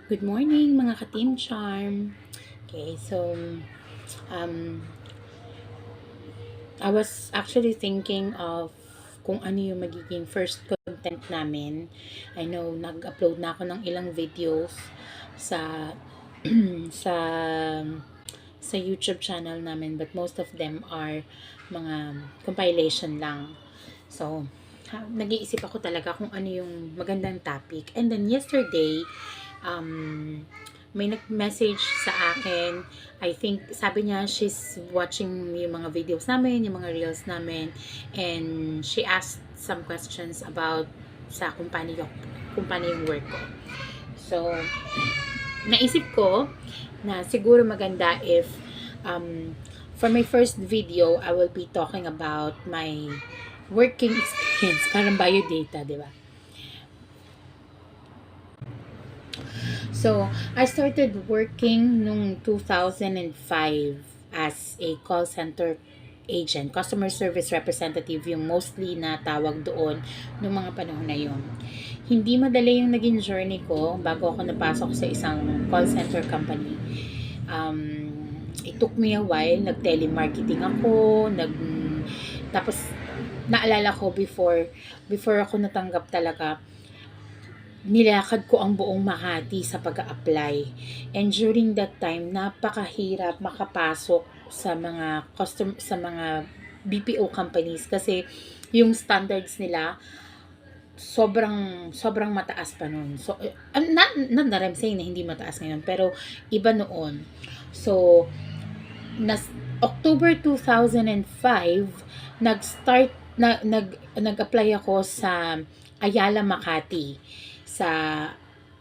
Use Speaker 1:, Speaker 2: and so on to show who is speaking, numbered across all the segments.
Speaker 1: Good morning mga ka-Team Charm. Okay, so um, I was actually thinking of kung ano yung magiging first content namin. I know nag-upload na ako ng ilang videos sa sa sa YouTube channel namin, but most of them are mga compilation lang. So, nag-iisip ako talaga kung ano yung magandang topic. And then yesterday, um, may nag-message sa akin. I think, sabi niya, she's watching yung mga videos namin, yung mga reels namin. And she asked some questions about sa kung paano yung work ko. So, naisip ko na siguro maganda if for my first video, I will be talking about my working experience. Parang biodata, di ba? So, I started working nung 2005 as a call center agent, customer service representative yung mostly na tawag doon nung mga panahon na yun. Hindi madali yung naging journey ko bago ako napasok sa isang call center company. It took me a while, nag-telemarketing ako, tapos naalala ko before ako natanggap talaga, nilakad ko ang buong Makati sa pag-a-apply. And during that time, napakahirap makapasok sa mga BPO companies kasi yung standards nila sobrang mataas pa noon. So not that I'm saying na hindi mataas ngayon, pero iba noon. So October 2005 nag-start nag-apply ako sa Ayala Makati sa,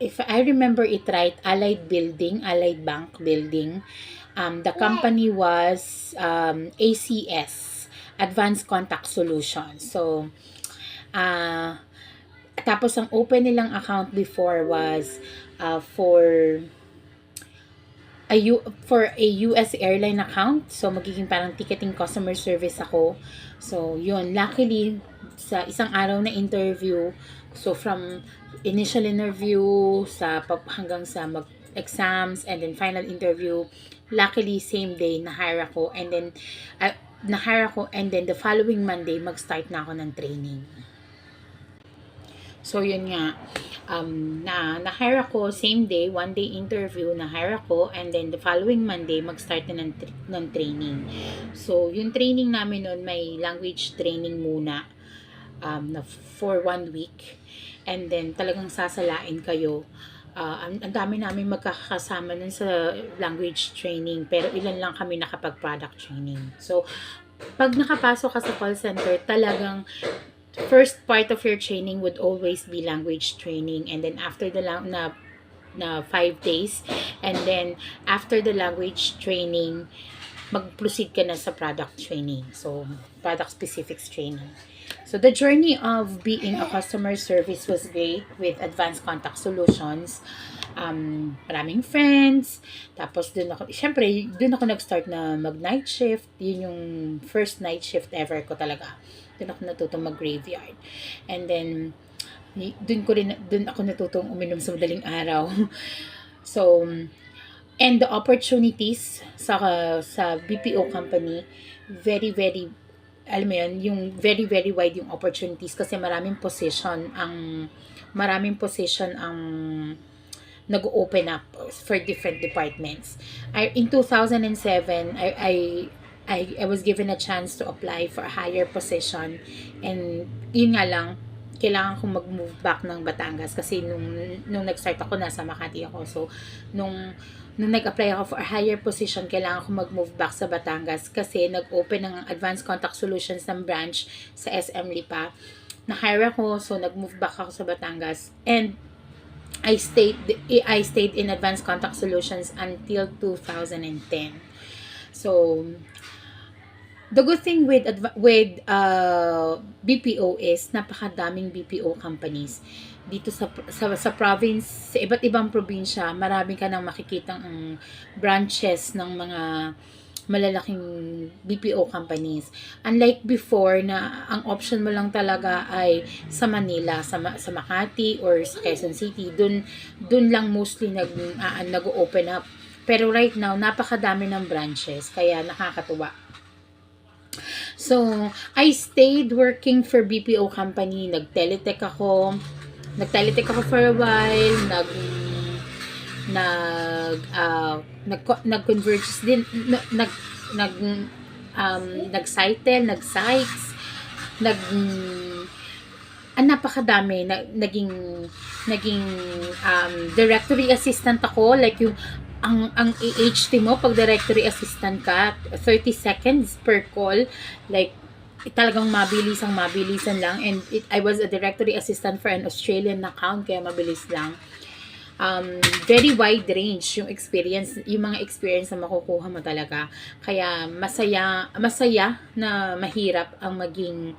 Speaker 1: if I remember it right, Allied Bank Building. The company was ACS, Advanced Contact Solutions. So tapos ang open nilang account before was for for a US airline account. So, magiging parang ticketing customer service ako. So, yun. Luckily, sa isang araw na interview, so from initial interview hanggang sa exams and then final interview, luckily same day na-hire ako, and then the following Monday mag-start na ako ng training. So, yun nga, na-hire ako same day, one day interview, na-hire ako, and then the following Monday, mag-start na ng training. So, yung training namin noon, may language training muna for 1 week. And then, talagang sasalain kayo. Ang dami namin magkakasama nun sa language training, pero ilan lang kami nakapag-product training. So, pag nakapasok ka sa call center, talagang first part of your training would always be language training, and then after the na 5 days, and then after the language training mag-proceed ka na sa product training, so product specifics training. So the journey of being a customer service was great with Advanced Contact Solutions. Maraming friends. Tapos dun ako nag-start na mag-night shift. Yun yung first night shift ever ko talaga. Dun ako natutong mag-graveyard. And then, dun ako natutong uminom sa madaling araw. So, and the opportunities sa BPO company, very, very, alam mo yun, yung very, very wide yung opportunities kasi maraming position ang nag-open up for different departments. In 2007, I was given a chance to apply for a higher position, and yun nga lang, kailangan kong mag-move back ng Batangas kasi nung nag-start ako, nasa Makati ako. So, nung nag-apply ako for a higher position, kailangan ko mag-move back sa Batangas kasi nag-open ng Advanced Contact Solutions ng branch sa SM Lipa. Na-hire ako, so nag-move back ako sa Batangas. And I stayed in Advanced Contact Solutions until 2010. So, the good thing with BPO is napakadaming BPO companies dito sa province, sa iba't ibang probinsya. Marami ka nang makikitang branches ng mga malalaking BPO companies. Unlike before na ang option mo lang talaga ay sa Manila, sa Makati or sa Quezon City, dun lang mostly nag-open up. Pero right now, napakadami ng branches, kaya nakakatuwa. So, I stayed working for BPO company, nag-teletech ako for a while, nag-converge din, nag-sitel, nag-sites, napakadami, naging directory assistant ako, like yung ang AHT mo pag directory assistant ka, 30 seconds per call, like talagang mabilisan lang, and I was a directory assistant for an Australian account, kaya mabilis lang. Very wide range yung mga experience na makukuha mo talaga. Kaya masaya na mahirap ang maging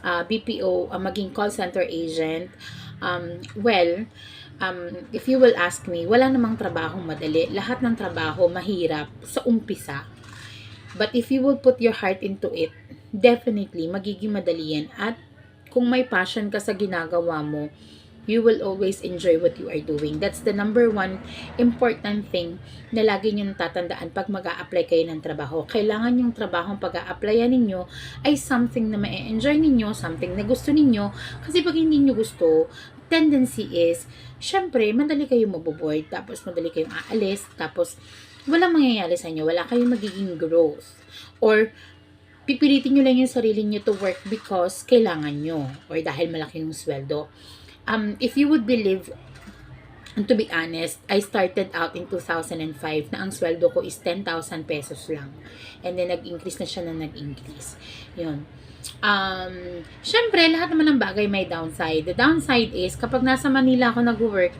Speaker 1: BPO, ang maging call center agent. If you will ask me, wala namang trabahong madali. Lahat ng trabaho mahirap sa umpisa. But if you will put your heart into it, definitely magiging madali yan. At kung may passion ka sa ginagawa mo, you will always enjoy what you are doing. That's the number one important thing na lagi nyo natatandaan pag mag-a-apply kayo ng trabaho. Kailangan yung trabahong pag-a-applyan ninyo ay something na ma-enjoy ninyo, something na gusto ninyo. Kasi pag hindi nyo gusto, tendency is, syempre, madali kayo maboboard, tapos madali kayong aalis, tapos walang mangyayari sa inyo, wala kayong magiging growth. Or, pipilitin nyo lang yung sarili nyo to work because kailangan nyo, or dahil malaki yung sweldo. If you would believe, and to be honest, I started out in 2005 na ang sweldo ko is 10,000 pesos lang. And then, nag-increase na siya na nag-increase. Yun. Syempre, lahat naman ng bagay may downside. The downside is, kapag nasa Manila ako nag-work,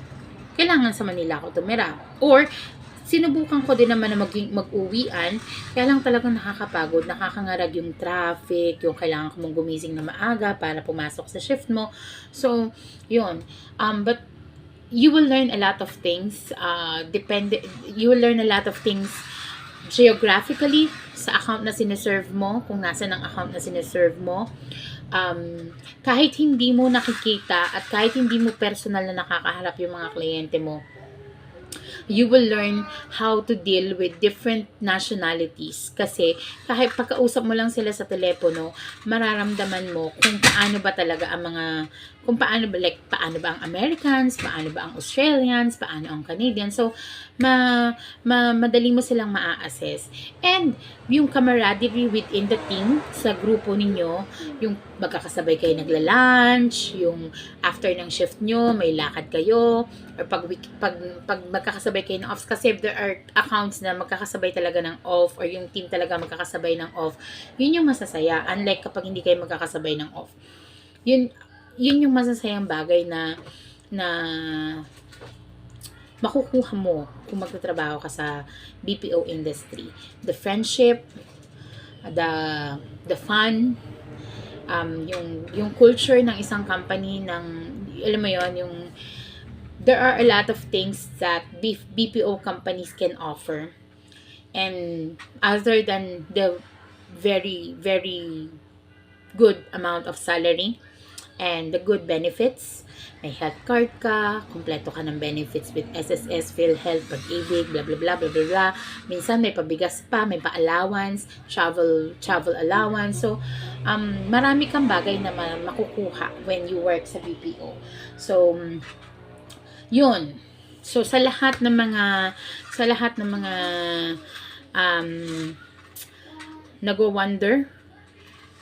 Speaker 1: kailangan sa Manila ako tumira. Or, sinubukan ko din naman na mag-uwian, kaya lang talagang nakakapagod, nakakangarag yung traffic, yung kailangan ko mong gumising na maaga para pumasok sa shift mo. So, yun. But, you will learn a lot of things. You will learn a lot of things geographically sa account na sineserve mo, kung nasa ng account na sineserve mo. Kahit hindi mo nakikita at kahit hindi mo personal na nakakaharap yung mga kliyente mo, you will learn how to deal with different nationalities. Kasi kahit pagkausap mo lang sila sa telepono, mararamdaman mo kung paano ba talaga ang paano ba ang Americans, paano ba ang Australians, paano ang Canadians. So, madali mo silang maa-assess. And yung camaraderie within the team, sa grupo ninyo, yung magkakasabay kayo nagla-lunch, yung after ng shift nyo, may lakad kayo, or pag magkakasabay kayo ng off, kasi if there are accounts na magkakasabay talaga ng off, or yung team talaga magkakasabay ng off, yun yung masasaya. Unlike kapag hindi kayo magkakasabay ng off. Yun yung masasayang bagay na makukuha mo kung magtatrabaho ka sa BPO industry. The friendship, the fun, yung culture ng isang company, alam mo yon, there are a lot of things that BPO companies can offer. And other than the very, very good amount of salary and the good benefits, may health card ka, kompleto ka ng benefits with SSS, PhilHealth, Pag-ibig, blah blah blah blah blah blah. Minsan may pabigas pa, may pa-allowance, travel allowance. So, marami kang bagay na makukuha when you work sa BPO. So, yun. So, sa lahat ng mga nagwo-wonder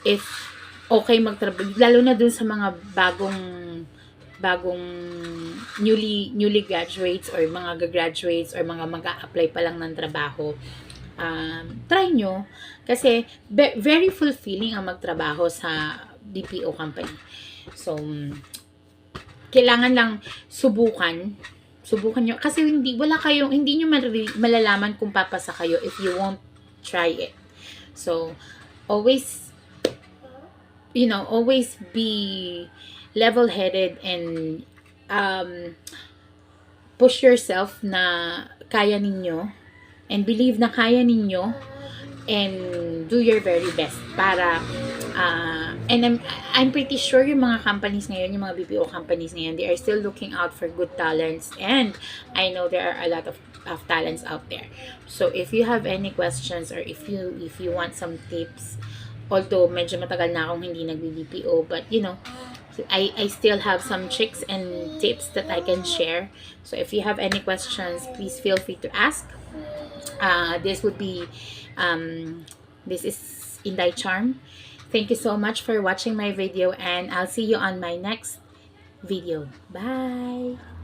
Speaker 1: if okay magtrabaho, lalo na dun sa mga bagong newly graduates or mga graduates or mga mag-a-apply pa lang ng trabaho, try nyo kasi very fulfilling ang magtrabaho sa BPO company. So, kailangan lang subukan nyo kasi hindi nyo malalaman kung papasa kayo if you won't try it. So, always be level-headed and push yourself na kaya ninyo and believe na kaya ninyo, and do your very best para and I'm pretty sure yung mga companies ngayon, yung mga BPO companies ngayon, they are still looking out for good talents, and I know there are a lot of talents out there. So if you have any questions, or if you want some tips, although medyo matagal na akong hindi nag-BPO, but you know, I still have some tricks and tips that I can share. So if you have any questions, please feel free to ask. This would be this is Inday Charm. Thank you so much for watching my video, and I'll see you on my next video. Bye.